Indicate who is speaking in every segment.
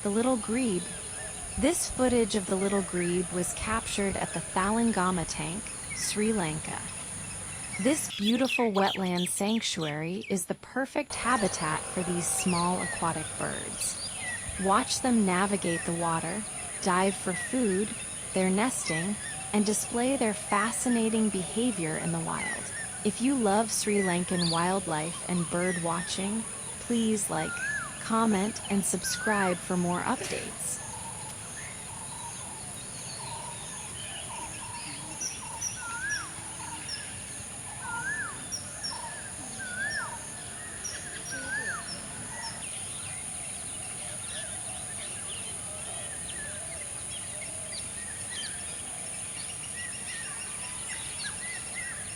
Speaker 1: The Little Grebe. This footage of the Little Grebe was captured at the Thalangama Tank, Sri Lanka. This beautiful wetland sanctuary is the perfect habitat for these small aquatic birds. Watch them navigate the water, dive for food, their nesting, and display their fascinating behavior in the wild. If you love Sri Lankan wildlife and bird watching, please like, comment, and subscribe for more updates.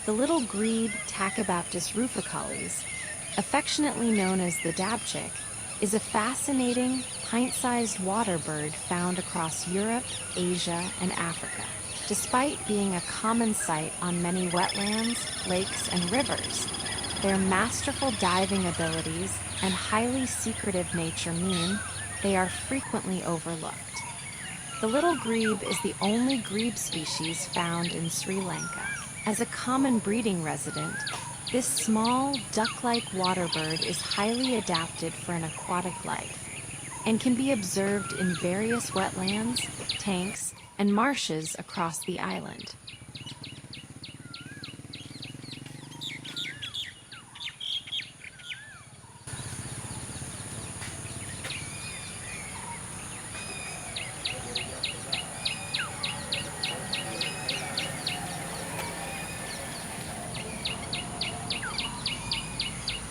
Speaker 1: The Little Grebe Tachybaptus ruficollis, affectionately known as the dabchick, is a fascinating, pint-sized waterbird found across Europe, Asia, and Africa. Despite being a common sight on many wetlands, lakes, and rivers, their masterful diving abilities and highly secretive nature mean they are frequently overlooked. The Little Grebe is the only grebe species found in Sri Lanka. As a common breeding resident, this small, duck-like waterbird is highly adapted for an aquatic life and can be observed in various wetlands, tanks, and marshes across the island.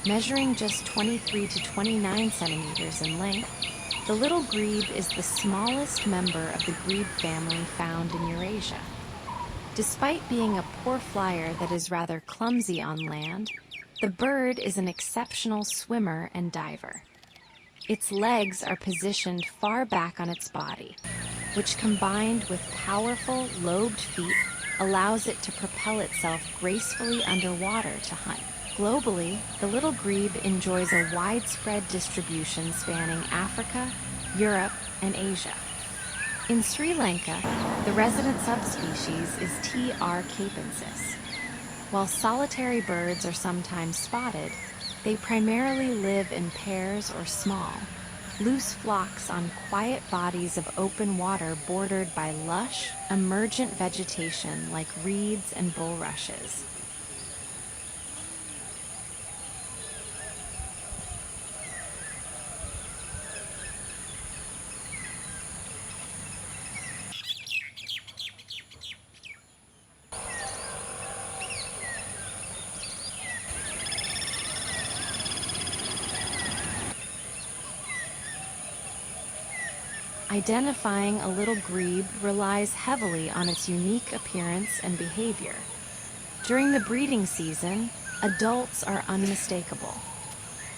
Speaker 1: Measuring just 23 to 29 centimeters in length, the Little Grebe is the smallest member of the grebe family found in Eurasia. Despite being a poor flyer that is rather clumsy on land, the bird is an exceptional swimmer and diver. Its legs are positioned far back on its body, which combined with powerful, lobed feet allows it to propel itself gracefully underwater to hunt. Globally, the Little Grebe enjoys a widespread distribution spanning Africa, Europe, and Asia. In Sri Lanka, the resident subspecies is T. r. capensis. While solitary birds are sometimes spotted, they primarily live in pairs or small, loose flocks on quiet bodies of open water bordered by lush, emergent vegetation like reeds and bulrushes. Identifying a little grebe relies heavily on its unique appearance and behavior. During the breeding season, adults are unmistakable.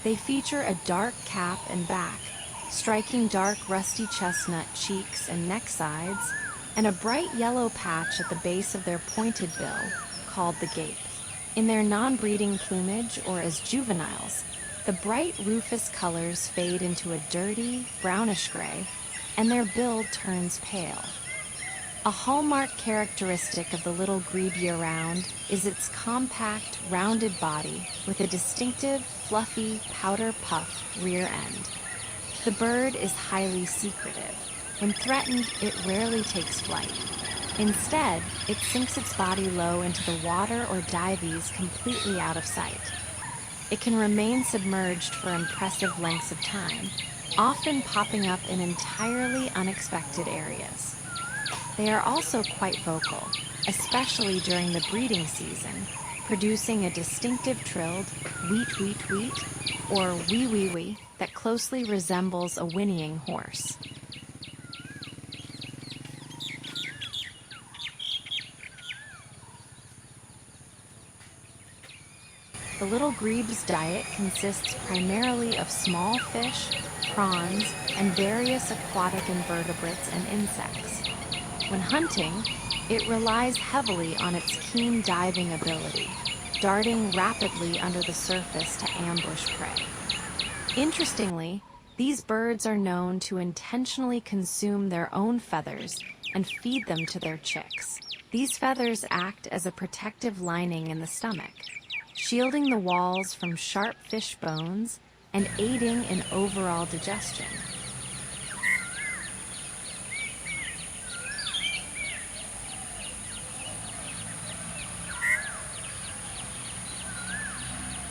Speaker 1: They feature a dark cap and back, striking dark rusty chestnut cheeks and neck sides, and a bright yellow patch at the base of their pointed bill, called the gape. In their non-breeding plumage or as juveniles, the bright rufous colors fade into a dirty, brownish gray, and their bill turns pale. A hallmark characteristic of the Little Grebe year-round is its compact, rounded body with a distinctive, fluffy, powder-puff rear end. The bird is highly secretive. When threatened, it rarely takes flight. Instead, it sinks its body low into the water or dives completely out of sight. It can remain submerged for impressive lengths of time, often popping up in entirely unexpected areas. They are also quite vocal, especially during the breeding season, producing a distinctive trilled weet weet weet or wee wee wee that closely resembles a whinnying horse. The Little Grebe's diet consists primarily of small fish, prawns, and various aquatic invertebrates and insects. When hunting, it relies heavily on its keen diving ability, darting rapidly under the surface to ambush prey. Interestingly, These birds are known to intentionally consume their own feathers and feed them to their chicks. These feathers act as a protective lining in the stomach, shielding the walls from sharp fish bones and aiding in overall digestion.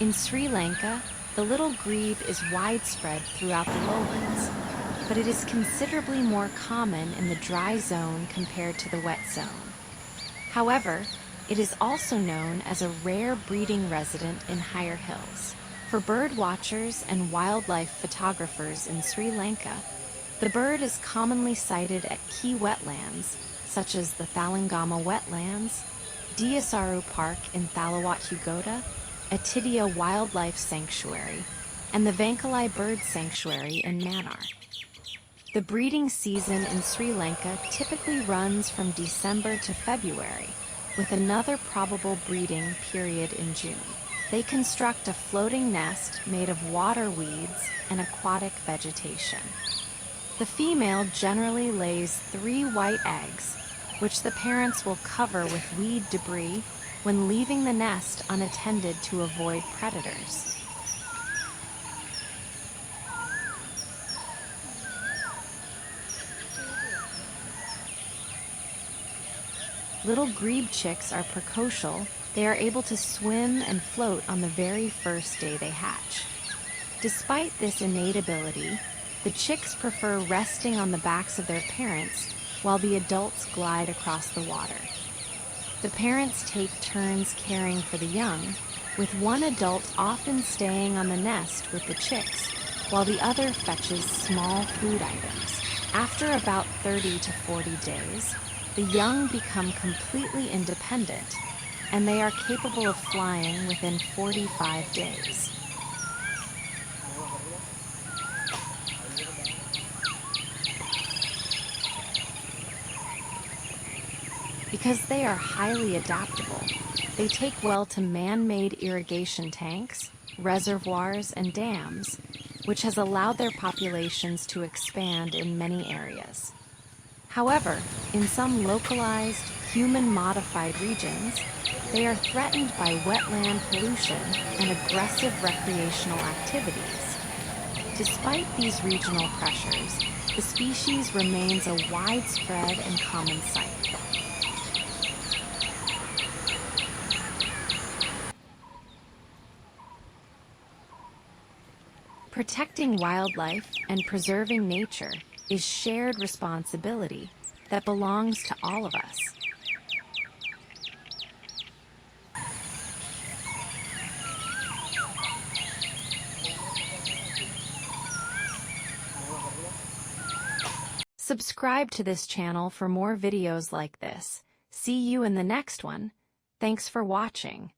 Speaker 1: In Sri Lanka, the little grebe is widespread throughout the lowlands, but it is considerably more common in the dry zone compared to the wet zone. However, it is also known as a rare breeding resident in higher hills. For bird watchers and wildlife photographers in Sri Lanka, the bird is commonly sighted at key wetlands, such as the Thalangama Wetlands, Diasaru Park in Thalawat, Atidia Wildlife Sanctuary, and the Vankalai Bird Sanctuary in Mannar. The breeding season in Sri Lanka typically runs from December to February, with another probable breeding period in June. They construct a floating nest made of water weeds and aquatic vegetation. The female generally lays 3 white eggs, which the parents will cover with weed debris when leaving the nest unattended to avoid predators. Little grebe chicks are precocial. They are able to swim and float on the very first day they hatch. Despite this innate ability, the chicks prefer resting on the backs of their parents while the adults glide across the water. The parents take turns caring for the young, with one adult often staying on the nest with the chicks, while the other fetches small food items. After about 30 to 40 days, the young become completely independent, and they are capable of flying within 45 days. Because they are highly adaptable, they take well to man-made irrigation tanks, reservoirs, and dams, which has allowed their populations to expand in many areas. However, in some localized, human-modified regions, they are threatened by wetland pollution and aggressive recreational activities. Despite these regional pressures, the species remains a widespread and common sight. Protecting wildlife and preserving nature is shared responsibility that belongs to all of us. Subscribe to this channel for more videos like this. See you in the next one. Thanks for watching.